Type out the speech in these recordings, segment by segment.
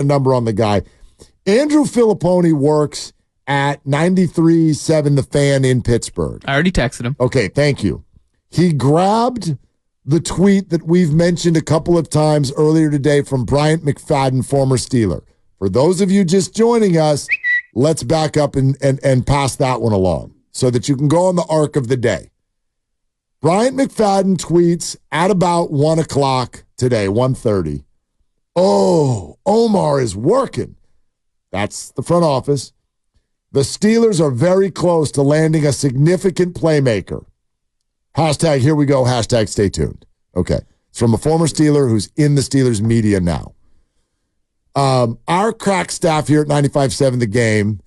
a number on the guy. Andrew Filipponi works at 93.7 The Fan in Pittsburgh. I already texted him. Okay, thank you. He grabbed the tweet that we've mentioned a couple of times earlier today from Bryant McFadden, former Steeler. For those of you just joining us, let's back up and pass that one along so that you can go on the arc of the day. Bryant McFadden tweets at about 1 o'clock today, 1:30. Oh, Omar is working. That's the front office. The Steelers are very close to landing a significant playmaker. Hashtag here we go, hashtag stay tuned. Okay. It's from a former Steeler who's in the Steelers media now. Our crack staff here at 95.7 The Game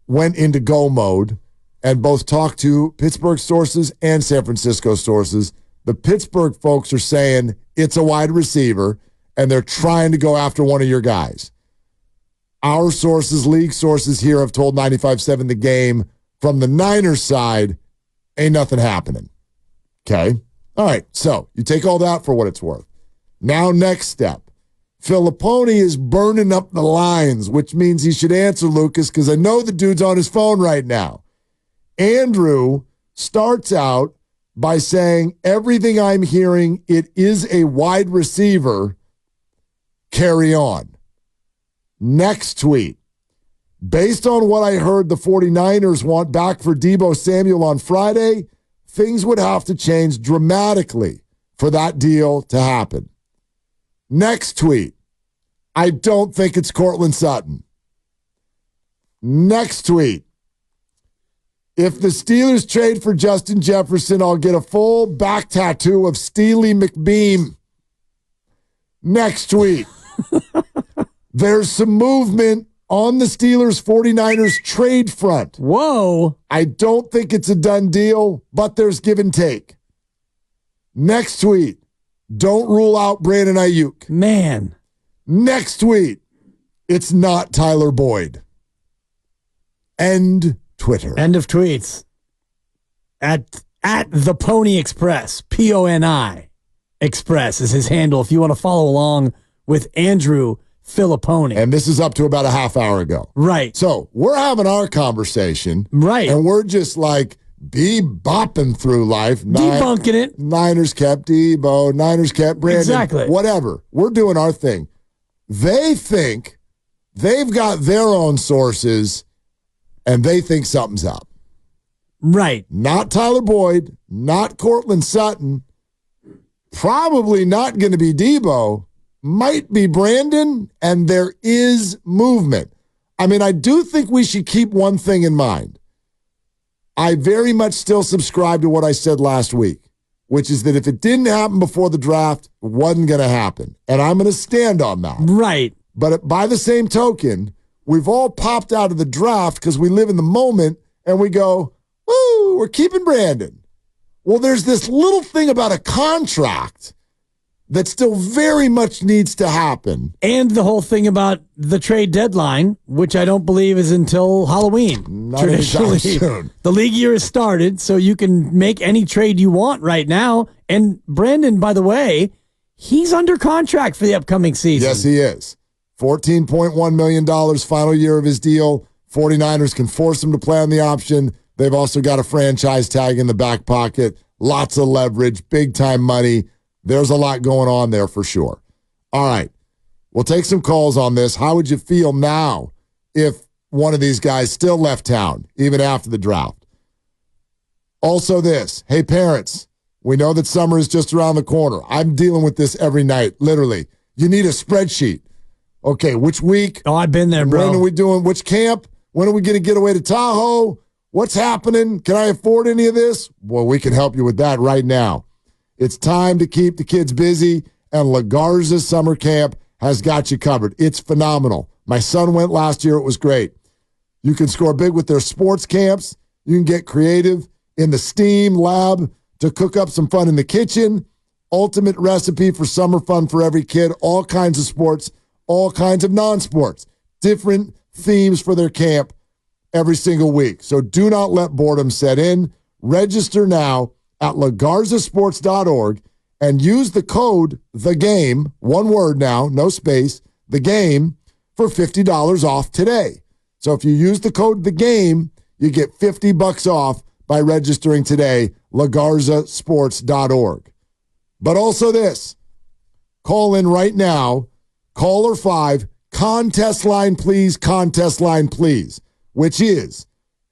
went into go mode and both talked to Pittsburgh sources and San Francisco sources. The Pittsburgh folks are saying it's a wide receiver, and they're trying to go after one of your guys. Our sources, league sources here, have told 95.7 The Game from the Niners side, ain't nothing happening. Okay? All right, so you take all that for what it's worth. Now, next step. Filipponi is burning up the lines, which means he should answer, Lucas, because I know the dude's on his phone right now. Andrew starts out by saying, everything I'm hearing, it is a wide receiver. Carry on. Next tweet. Based on what I heard the 49ers want back for Deebo Samuel on Friday, things would have to change dramatically for that deal to happen. Next tweet. I don't think it's Courtland Sutton. Next tweet. If the Steelers trade for Justin Jefferson, I'll get a full back tattoo of Steely McBeam. Next tweet. There's some movement on the Steelers 49ers trade front. Whoa. I don't think it's a done deal, but there's give and take. Next tweet. Don't rule out Brandon Aiyuk. Man. Next tweet. It's not Tyler Boyd. End Twitter. End of tweets. At the Pony Express, Poni Express is his handle if you want to follow along with Andrew Filipponi. And this is up to about a half hour ago. Right. So we're having our conversation. Right. And we're just like bopping through life. Debunking it. Niners kept Deebo. Niners kept Brandon. Exactly. Whatever. We're doing our thing. They think they've got their own sources and they think something's up. Right. Not Tyler Boyd, not Courtland Sutton, probably not going to be Deebo, might be Brandon, and there is movement. I mean, I do think we should keep one thing in mind. I very much still subscribe to what I said last week, which is that if it didn't happen before the draft, it wasn't going to happen. And I'm going to stand on that. Right. But by the same token, we've all popped out of the draft because we live in the moment and we go, woo, we're keeping Brandon. Well, there's this little thing about a contract that still very much needs to happen. And the whole thing about the trade deadline, which I don't believe is until Halloween. Not anytime soon. The league year has started, so you can make any trade you want right now. And Brandon, by the way, he's under contract for the upcoming season. Yes, he is. $14.1 million final year of his deal. 49ers can force him to play on the option. They've also got a franchise tag in the back pocket. Lots of leverage, big-time money. There's a lot going on there for sure. All right. We'll take some calls on this. How would you feel now if one of these guys still left town, even after the draft? Also this. Hey, parents, we know that summer is just around the corner. I'm dealing with this every night, literally. You need a spreadsheet. Okay, which week? Oh, I've been there, bro. When are we doing? Which camp? When are we going to get away to Tahoe? What's happening? Can I afford any of this? Well, we can help you with that right now. It's time to keep the kids busy, and La Garza Summer Camp has got you covered. It's phenomenal. My son went last year. It was great. You can score big with their sports camps. You can get creative in the STEAM lab to cook up some fun in the kitchen. Ultimate recipe for summer fun for every kid. All kinds of sports, all kinds of non-sports. Different themes for their camp every single week. So do not let boredom set in. Register now at lagarzasports.org and use the code THEGAME, one word now, no space, THEGAME, for $50 off today. So if you use the code The Game, you get $50 off by registering today, lagarzasports.org. But also this, call in right now, caller 5, contest line please, which is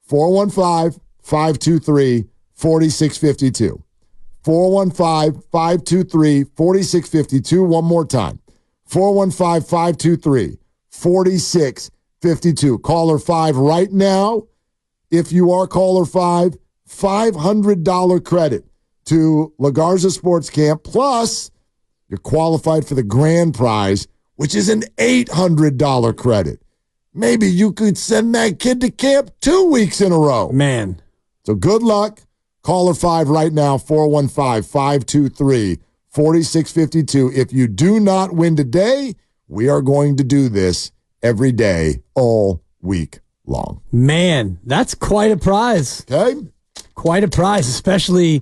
415-523-4652. 415-523-4652. One more time. 415-523-4652. Caller 5 right now. If you are caller 5, $500 credit to La Garza Sports Camp. Plus, you're qualified for the grand prize, which is an $800 credit. Maybe you could send that kid to camp 2 weeks in a row. Man. So good luck. Caller 5 right now, 415-523-4652. If you do not win today, we are going to do this every day, all week long. Man, that's quite a prize. Okay? Quite a prize, especially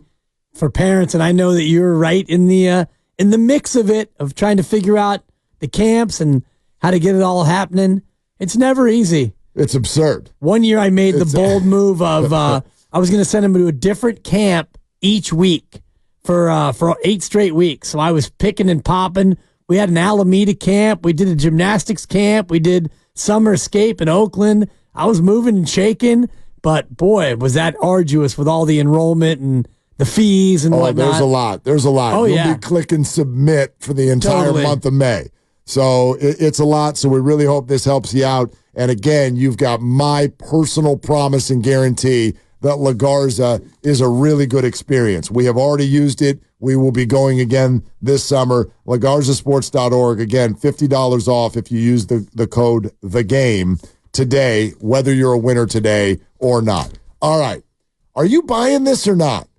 for parents. And I know that you're right in the mix of it, of trying to figure out the camps and how to get it all happening. It's never easy. It's absurd. One year I made the bold move of I was going to send him to a different camp each week for 8 straight weeks. So I was picking and popping. We had an Alameda camp. We did a gymnastics camp. We did summer escape in Oakland. I was moving and shaking, but boy, was that arduous with all the enrollment and the fees and whatnot. There's a lot. Oh, You'll be clicking submit for the entire month of May. So it's a lot. So we really hope this helps you out. And again, you've got my personal promise and guarantee that La Garza is a really good experience. We have already used it. We will be going again this summer. lagarzasports.org. Again, $50 off if you use the code The Game today, whether you're a winner today or not. All right. Are you buying this or not?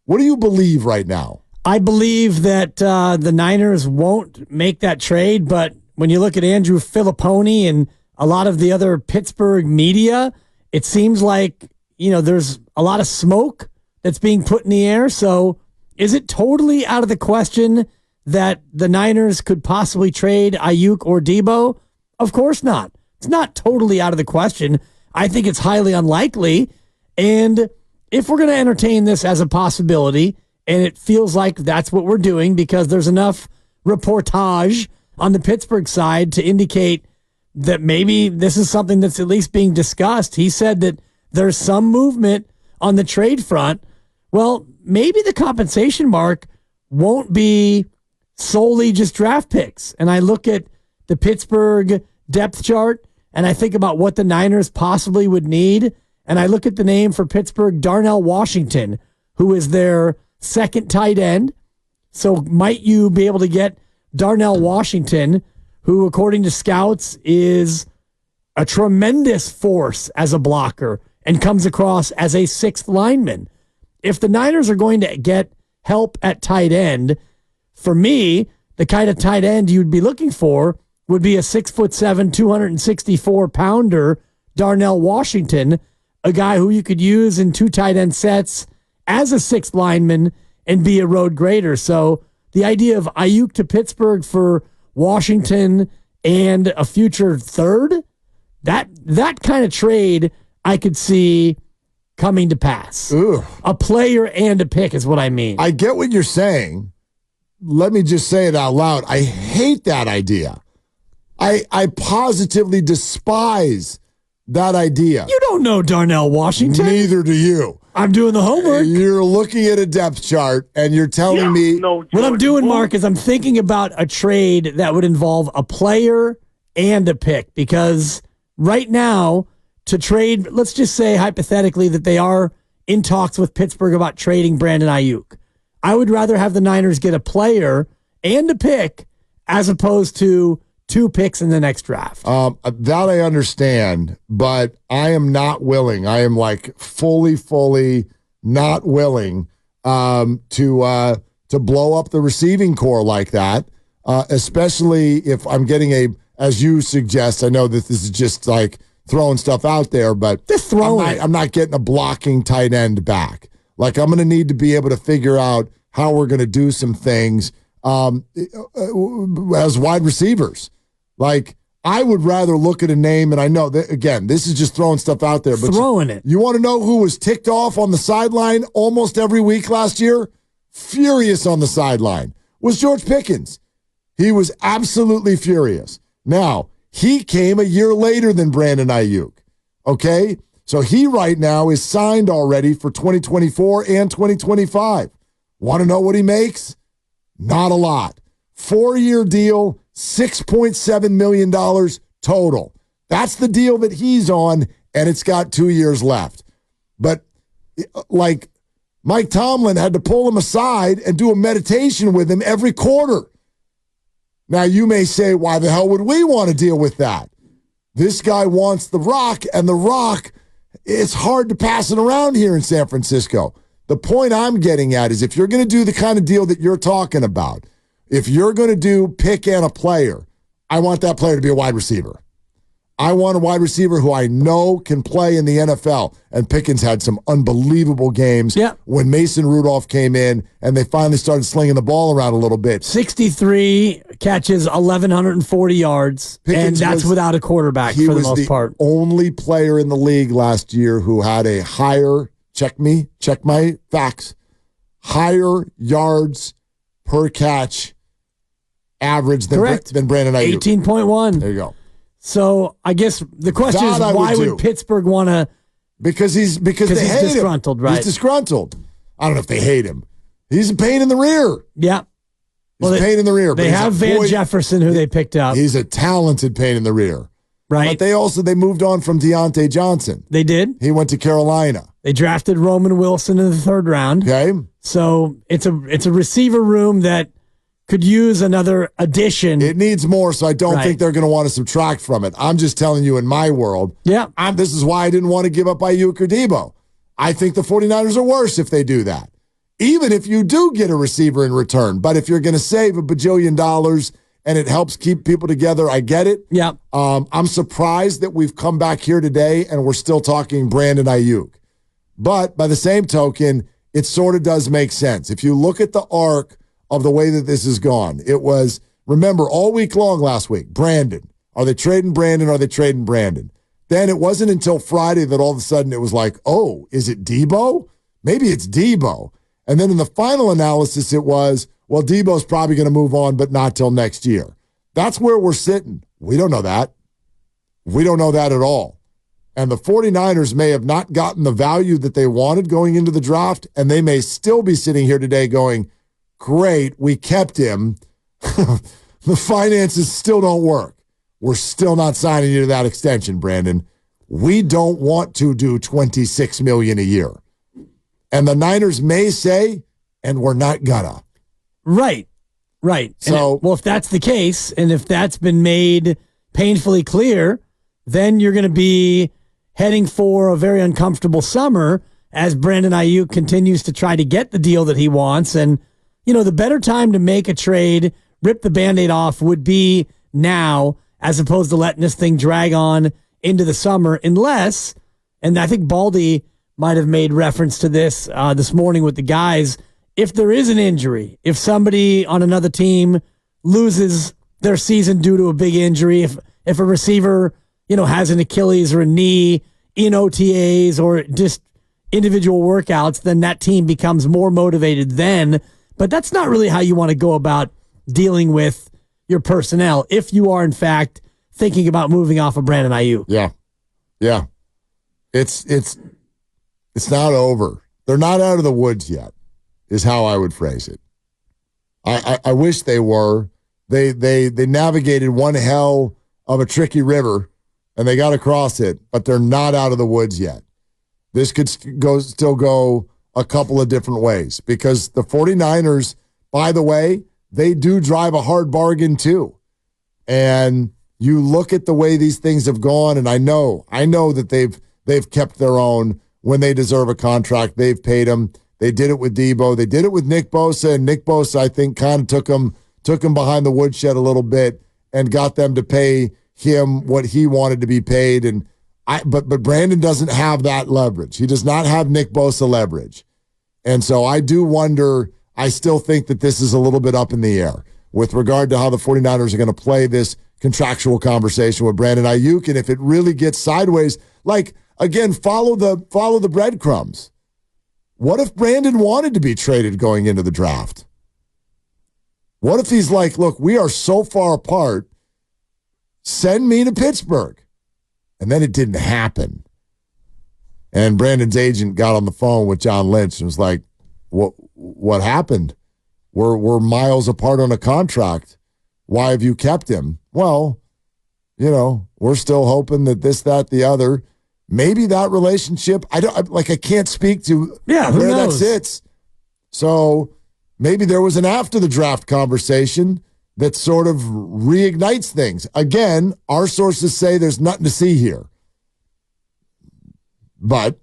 What do you believe right now? I believe that the Niners won't make that trade, but when you look at Andrew Filipponi and a lot of the other Pittsburgh media, it seems like, there's a lot of smoke that's being put in the air. So is it totally out of the question that the Niners could possibly trade Aiyuk or Debo? Of course not. It's not totally out of the question. I think it's highly unlikely. And if we're going to entertain this as a possibility, and it feels like that's what we're doing because there's enough reportage on the Pittsburgh side to indicate that maybe this is something that's at least being discussed. He said that there's some movement on the trade front. Well, maybe the compensation mark won't be solely just draft picks. And I look at the Pittsburgh depth chart and I think about what the Niners possibly would need. And I look at the name for Pittsburgh, Darnell Washington, who is their second tight end. So might you be able to get Darnell Washington, who, according to scouts, is a tremendous force as a blocker and comes across as a sixth lineman. If the Niners are going to get help at tight end, for me, the kind of tight end you'd be looking for would be a 6'7", 264-pounder Darnell Washington, a guy who you could use in 2 tight end sets as a sixth lineman and be a road grader. So the idea of Aiyuk to Pittsburgh for Washington and a future third, that kind of trade I could see coming to pass. Ugh. A player and a pick is what I mean. I get what you're saying. Let me just say it out loud. I hate that idea. I positively despise that idea. You don't know Darnell Washington. Neither do you. I'm doing the homework. You're looking at a depth chart and you're telling me. What I'm doing, Mark, is I'm thinking about a trade that would involve a player and a pick because right now to trade, let's just say hypothetically that they are in talks with Pittsburgh about trading Brandon Aiyuk. I would rather have the Niners get a player and a pick as opposed to 2 picks in the next draft. That I understand, but I am not willing. I am like fully not willing to blow up the receiving core like that, especially if I'm getting as you suggest, I know that this is just like throwing stuff out there, but just throwing I'm not getting a blocking tight end back. Like I'm going to need to be able to figure out how we're going to do some things as wide receivers. Like I would rather look at a name, and I know that, again, this is just throwing stuff out there. But throwing it. You want to know who was ticked off on the sideline almost every week last year? Furious on the sideline was George Pickens. He was absolutely furious. Now, he came a year later than Brandon Aiyuk, okay? So he right now is signed already for 2024 and 2025. Want to know what he makes? Not a lot. 4-year deal, $6.7 million total. That's the deal that he's on, and it's got 2 years left. But, like, Mike Tomlin had to pull him aside and do a meditation with him every quarter. Now, you may say, why the hell would we want to deal with that? This guy wants the rock, and the rock, it's hard to pass it around here in San Francisco. The point I'm getting at is if you're going to do the kind of deal that you're talking about, if you're going to do pick and a player, I want that player to be a wide receiver. I want a wide receiver who I know can play in the NFL. And Pickens had some unbelievable games when Mason Rudolph came in and they finally started slinging the ball around a little bit. 63 catches, 1,140 yards, Pickens, and that's without a quarterback for the most part. Only player in the league last year who had a higher, check my facts, higher yards per catch average than Brandon Aiyuk. 18.1. There you go. So I guess the question is, why would Pittsburgh want to? Because he's disgruntled, him. Right? He's disgruntled. I don't know if they hate him. He's a pain in the rear. Yeah. He's a pain in the rear. They have Van Jefferson, who they picked up. He's a talented pain in the rear. Right. But they moved on from Deontay Johnson. They did. He went to Carolina. They drafted Roman Wilson in the 3rd round. Okay. So it's a receiver room that could use another addition. It needs more, so I don't think they're going to want to subtract from it. I'm just telling you, in my world, this is why I didn't want to give up Aiyuk or Debo. I think the 49ers are worse if they do that, even if you do get a receiver in return. But if you're going to save $1 bajillion and it helps keep people together, I get it. Yeah. I'm surprised that we've come back here today and we're still talking Brandon Aiyuk. But by the same token, it sort of does make sense. If you look at the arc of the way that this has gone, it was, remember, all week long last week, Brandon. Are they trading Brandon? Are they trading Brandon? Then it wasn't until Friday that all of a sudden it was like, oh, is it Debo? Maybe it's Debo. And then in the final analysis, it was, well, Debo's probably going to move on, but not till next year. That's where we're sitting. We don't know that. We don't know that at all. And the 49ers may have not gotten the value that they wanted going into the draft, and they may still be sitting here today going, great, we kept him. The finances still don't work. We're still not signing you to that extension, Brandon. We don't want to do $26 million a year. And the Niners may say, and we're not gonna. Right. So, if that's the case, and if that's been made painfully clear, then you're going to be heading for a very uncomfortable summer as Brandon Aiyuk continues to try to get the deal that he wants. And the better time to make a trade, rip the Band-Aid off, would be now, as opposed to letting this thing drag on into the summer, unless, and I think Baldy might have made reference to this this morning with the guys, if there is an injury, if somebody on another team loses their season due to a big injury, if a receiver, has an Achilles or a knee in OTAs or just individual workouts, then that team becomes more motivated then. But that's not really how you want to go about dealing with your personnel if you are, in fact, thinking about moving off of Brandon Aiyuk. Yeah. It's not over. They're not out of the woods yet, is how I would phrase it. I wish they were. They navigated one hell of a tricky river, and they got across it, but they're not out of the woods yet. This could still go a couple of different ways because the 49ers, by the way, they do drive a hard bargain too. And you look at the way these things have gone, and I know that they've kept their own when they deserve a contract. They've paid them. They did it with Debo. They did it with Nick Bosa, and Nick Bosa, I think, kind of took him behind the woodshed a little bit and got them to pay him what he wanted to be paid. And but Brandon doesn't have that leverage. He does not have Nick Bosa leverage. And so I do wonder, I still think that this is a little bit up in the air with regard to how the 49ers are going to play this contractual conversation with Brandon Aiyuk. And if it really gets sideways, like, again, follow the breadcrumbs. What if Brandon wanted to be traded going into the draft? What if he's like, look, we are so far apart, send me to Pittsburgh. And then it didn't happen. And Brandon's agent got on the phone with John Lynch and was like, what happened? We're miles apart on a contract. Why have you kept him? Well, we're still hoping that this, that, the other. Maybe that relationship, I can't speak to where that sits. So maybe there was an after the draft conversation that sort of reignites things. Again, our sources say there's nothing to see here. But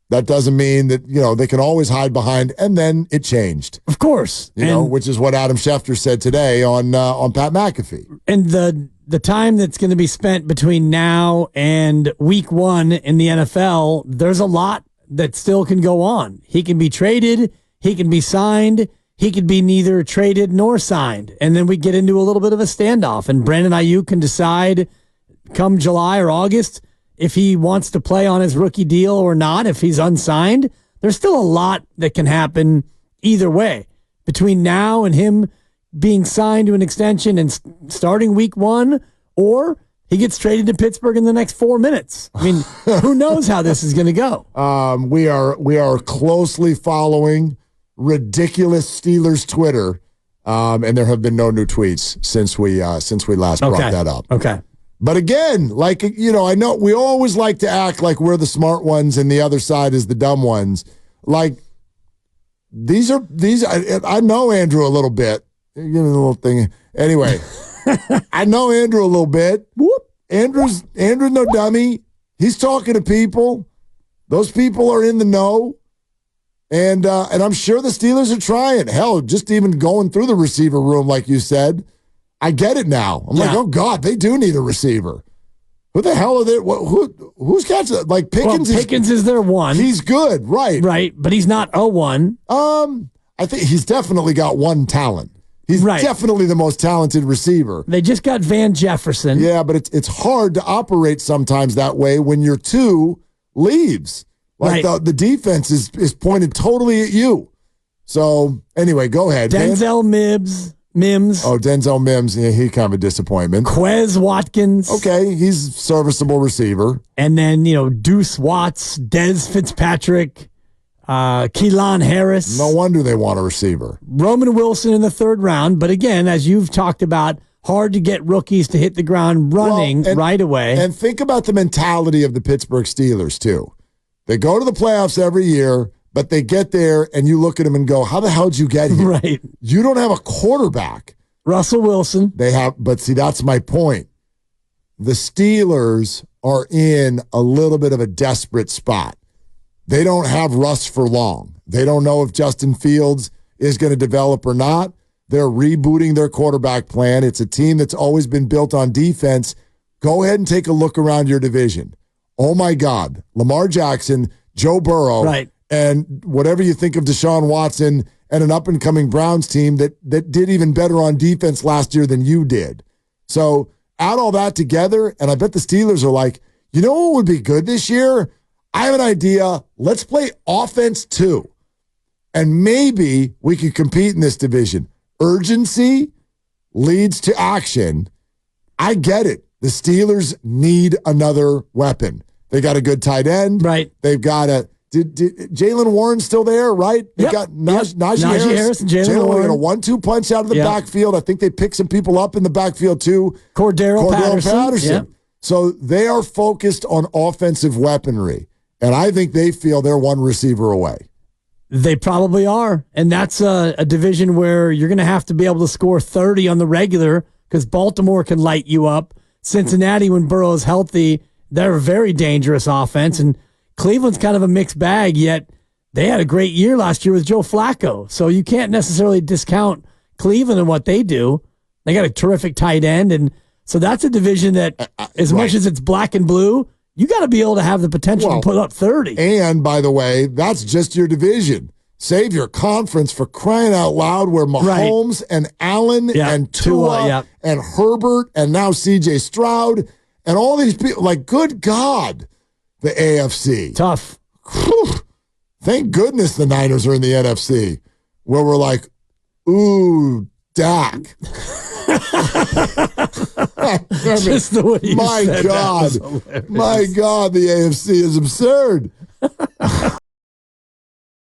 that doesn't mean that, they can always hide behind, and then it changed. Of course. Which is what Adam Schefter said today on Pat McAfee. And the time that's going to be spent between now and week 1 in the NFL, there's a lot that still can go on. He can be traded. He can be signed. He could be neither traded nor signed. And then we get into a little bit of a standoff, and Brandon Aiyuk can decide come July or August if he wants to play on his rookie deal or not, if he's unsigned. There's still a lot that can happen either way between now and him being signed to an extension and starting week 1, or he gets traded to Pittsburgh in the next 4 minutes. I mean, who knows how this is going to go? We are closely following ridiculous Steelers Twitter, and there have been no new tweets since we last brought that up. Okay. But again, I know we always like to act like we're the smart ones and the other side is the dumb ones. Like, I know Andrew a little bit. Give me a little thing. Anyway, I know Andrew a little bit. Whoop. Andrew's no dummy. He's talking to people. Those people are in the know. And I'm sure the Steelers are trying. Hell, just even going through the receiver room, like you said. I get it now. I'm like, oh, God, they do need a receiver. Who the hell are they? Who's catching that? Like, Pickens, Pickens is their one. He's good, right. Right, but he's not a one. I think he's definitely got one talent. He's definitely the most talented receiver. They just got Van Jefferson. Yeah, but it's hard to operate sometimes that way when your 2 leaves. Like the defense is pointed totally at you. So, anyway, go ahead. Denzel Mims. Oh, Denzel Mims. Yeah, he kind of a disappointment. Quez Watkins. Okay, he's a serviceable receiver. And then, Deuce Watts, Dez Fitzpatrick, Keelan Harris. No wonder they want a receiver. Roman Wilson in the 3rd round. But again, as you've talked about, hard to get rookies to hit the ground running right away. And think about the mentality of the Pittsburgh Steelers, too. They go to the playoffs every year, but they get there and you look at them and go, how the hell did you get here? Right. You don't have a quarterback. Russell Wilson. They have, but see, that's my point. The Steelers are in a little bit of a desperate spot. They don't have Russ for long. They don't know if Justin Fields is going to develop or not. They're rebooting their quarterback plan. It's a team that's always been built on defense. Go ahead and take a look around your division. Oh, my God. Lamar Jackson, Joe Burrow, and whatever you think of Deshaun Watson and an up-and-coming Browns team that did even better on defense last year than you did. So add all that together, and I bet the Steelers are like, you know what would be good this year? I have an idea. Let's play offense too. And maybe we could compete in this division. Urgency leads to action. I get it. The Steelers need another weapon. They got a good tight end. Right. They've got a Jalen Warren still there, right? They got Najee Harris and Jalen Warren. A 1-2 punch out of the backfield. I think they picked some people up in the backfield too. Cordero Patterson. Yep. So they are focused on offensive weaponry. And I think they feel they're one receiver away. They probably are. And that's a division where you're going to have to be able to score 30 on the regular because Baltimore can light you up. Cincinnati, when Burrow's healthy, they're a very dangerous offense. And Cleveland's kind of a mixed bag, yet they had a great year last year with Joe Flacco. So you can't necessarily discount Cleveland and what they do. They got a terrific tight end. And so that's a division that, as much as it's black and blue, you got to be able to have the potential to put up 30. And, by the way, that's just your division. save your conference for crying out loud where Mahomes and Allen and Tua and Herbert and now CJ Stroud and all these people, like, good God, the AFC. Tough. Whew. Thank goodness the Niners are in the NFC, where we're like, ooh, Dak. Just the way you my said God, that was hilarious. my God, the AFC is absurd.